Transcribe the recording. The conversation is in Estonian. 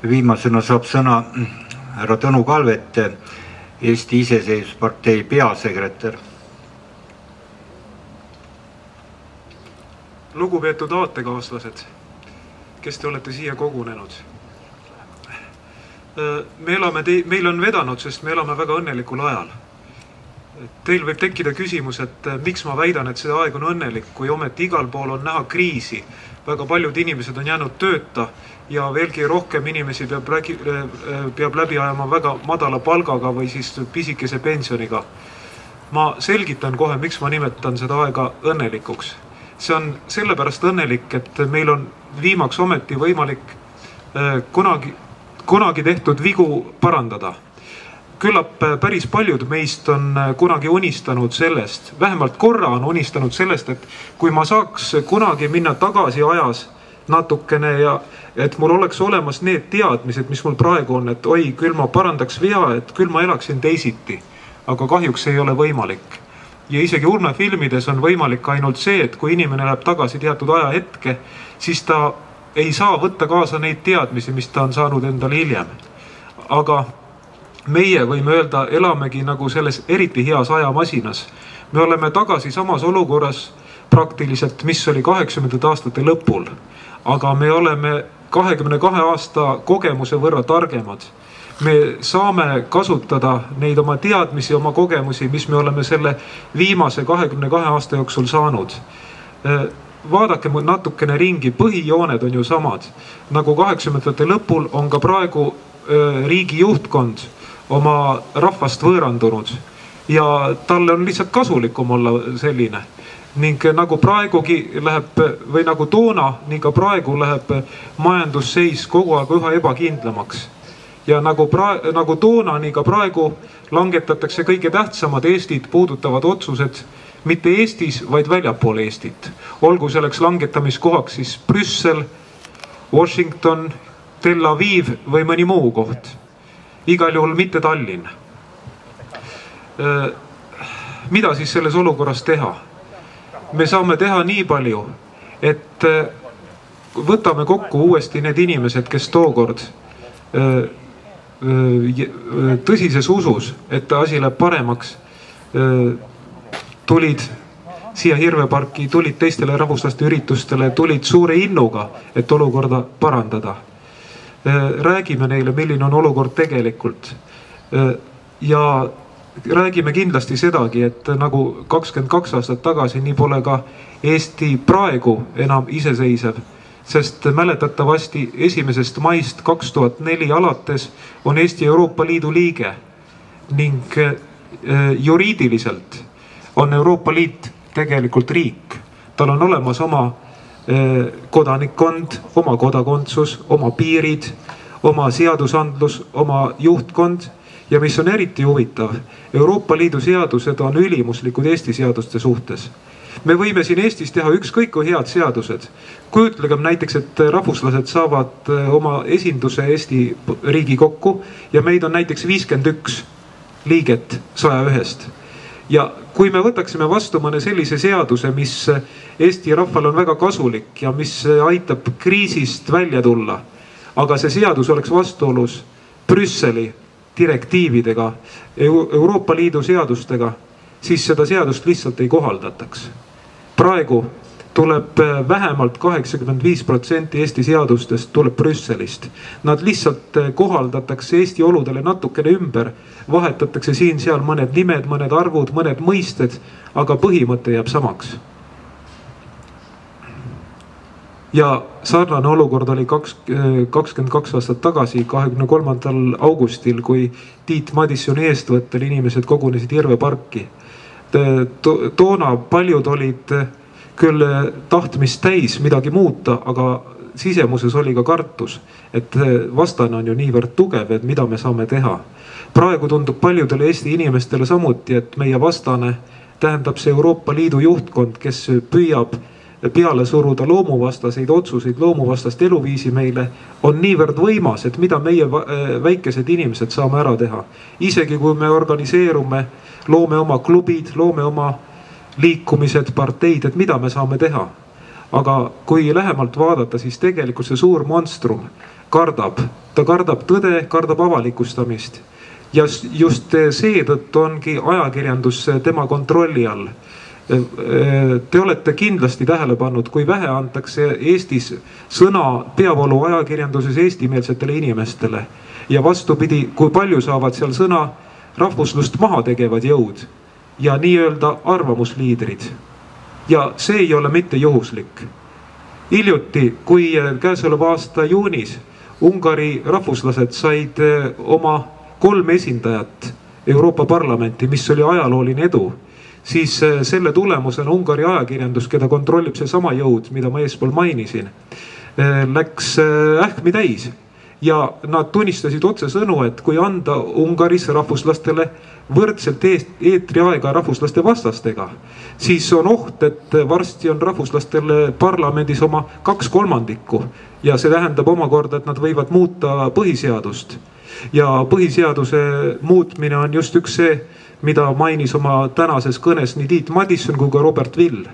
Viimasena saab sõna härra Tõnu Kalvet, Eesti Iseseisvuspartei peasekretär. Lugupeetud aatekaaslased, kes te olete siia kogunenud. Meil on vedanud, sest me elame väga õnnelikul ajal. Teil võib tekkida küsimus, et miks ma väidan, et see aeg on õnnelik, kui ometi igal pool on näha kriisi. Väga paljud inimesed on jäänud tööta ja veelgi rohkem inimesi peab läbi ajama väga madala palgaga või siis pisikese pensioniga. Ma selgitan kohe, miks ma nimetan seda aega õnnelikuks. See on sellepärast õnnelik, et meil on viimaks ometi võimalik kunagi tehtud vigu parandada. Küllap päris paljud meist on kunagi unistanud sellest, vähemalt korra on unistanud sellest, et kui ma saaks kunagi minna tagasi ajas natukene ja et mul oleks olemas need teadmised, mis mul praegu on, et oi, küll ma parandaks vea, et küll ma elaksin teisiti, aga kahjuks ei ole võimalik. Ja isegi ulmefilmides on võimalik ainult see, et kui inimene läheb tagasi teatud aja hetke, siis ta ei saa võtta kaasa neid teadmisi, mis ta on saanud endale hiljem. Aga meie võime öelda, elamegi nagu selles eriti heas ajamasinas. Me oleme tagasi samas olukorras praktiliselt, mis oli 80. aastate lõpul. Aga me oleme 22 aasta kogemuse võrra targemad. Me saame kasutada neid oma teadmisi, oma kogemusi, mis me oleme selle viimase 22 aasta jooksul saanud. Vaadake natukene ringi, põhijooned on ju samad. Nagu 80. lõpul on ka praegu riigi juhtkond oma rahvast võõrandunud ja talle on lihtsalt kasulikum olla selline. Ning nagu praegugi läheb, või nagu toona, nii ka praegu läheb majandusseis kogu aeg üha ebakindlamaks. Ja nagu toona, nii ka praegu langetatakse kõige tähtsamad Eestit puudutavad otsused mitte Eestis, vaid väljapool Eestit. Olgu selleks langetamiskohaks siis Brüssel, Washington, Tel Aviv või mõni muu koht. Igal juhul mitte Tallinn. Mida siis selles olukorras teha? Me saame teha nii palju, et võtame kokku uuesti need inimesed, kes tookord tõsises usus, et asi läheb paremaks, tulid siia Hirveparki, tulid teistele rahvuslaste üritustele, tulid suure innuga, et olukorda parandada. Räägime neile, milline on olukord tegelikult. Ja räägime kindlasti sedagi, et nagu 22 aastat tagasi, nii pole ka Eesti praegu enam iseseisev, sest mäletatavasti 1. maist 2004 alates on Eesti Euroopa Liidu liige ning juriidiliselt on Euroopa Liit tegelikult riik. Tal on olemas oma kodanikkond, oma kodakondsus, oma piirid, oma seadusandlus, oma juhtkond ja mis on eriti huvitav, Euroopa Liidu seadused on ülimuslikud Eesti seaduste suhtes. Me võime siin Eestis teha ükskõik kui head seadused. Kujutlegem näiteks, et rahvuslased saavad oma esinduse Eesti riigi kokku ja meid on näiteks 51 liiget 101-st. Ja kui me võtaksime vastu mõne sellise seaduse, mis Eesti rahval on väga kasulik ja mis aitab kriisist välja tulla, aga see seadus oleks vastuolus Brüsseli direktiividega, Euroopa Liidu seadustega, siis seda seadust lihtsalt ei kohaldataks. Praegu tuleb vähemalt 85% Eesti seadustest tuleb Brüsselist. Nad lihtsalt kohaldatakse Eesti oludele natukene ümber, vahetatakse siin-seal mõned nimed, mõned arvud, mõned mõisted, aga põhimõte jääb samaks. Ja sarnane olukord oli 22 aastat tagasi, 23. augustil, kui Tiit Madissoni eestvõttel inimesed kogunesid Hirveparki. Toona paljud olid küll tahtmist täis midagi muuta, aga sisemuses oli ka kartus, et vastane on ju niivõrd tugev, et mida me saame teha. Praegu tundub paljudele Eesti inimestele samuti, et meie vastane tähendab see Euroopa Liidu juhtkond, kes püüab peale suruda loomuvastaseid otsuseid, loomuvastast eluviisi meile, on niivõrd võimas, et mida meie väikesed inimesed saame ära teha. Isegi kui me organiseerume, loome oma klubid, loome oma liikumised, parteid, et mida me saame teha. Aga kui lähemalt vaadata, siis tegelikult see suur monstrum kardab. Ta kardab tõde, kardab avalikustamist. Ja just seetõttu ongi ajakirjandus tema kontrolli all. Te olete kindlasti tähele pannud, kui vähe antakse Eestis sõna peavoolu ajakirjanduses eestimeelsetele inimestele. Ja vastupidi, kui palju saavad seal sõna rahvuslust maha tegevad jõud ja nii-öelda arvamusliidrid. Ja see ei ole mitte juhuslik. Hiljuti, kui käesoleva aasta juunis Ungari rahvuslased said oma 3 esindajat Euroopa Parlamenti, mis oli ajalooline edu, siis selle tulemusena Ungari ajakirjandus, keda kontrollib see sama jõud, mida ma eespool mainisin, läks ähmi täis. Ja nad tunnistasid otsesõnu, et kui anda Ungaris rahvuslastele võrdselt eetriaega rahvuslaste vastastega, siis on oht, et varsti on rahvuslastel parlamendis oma 2/3 ja see tähendab omakorda, et nad võivad muuta põhiseadust. Ja põhiseaduse muutmine on just üks see, mida mainis oma tänases kõnes nii Tiit Madison kui ka Robert Vill.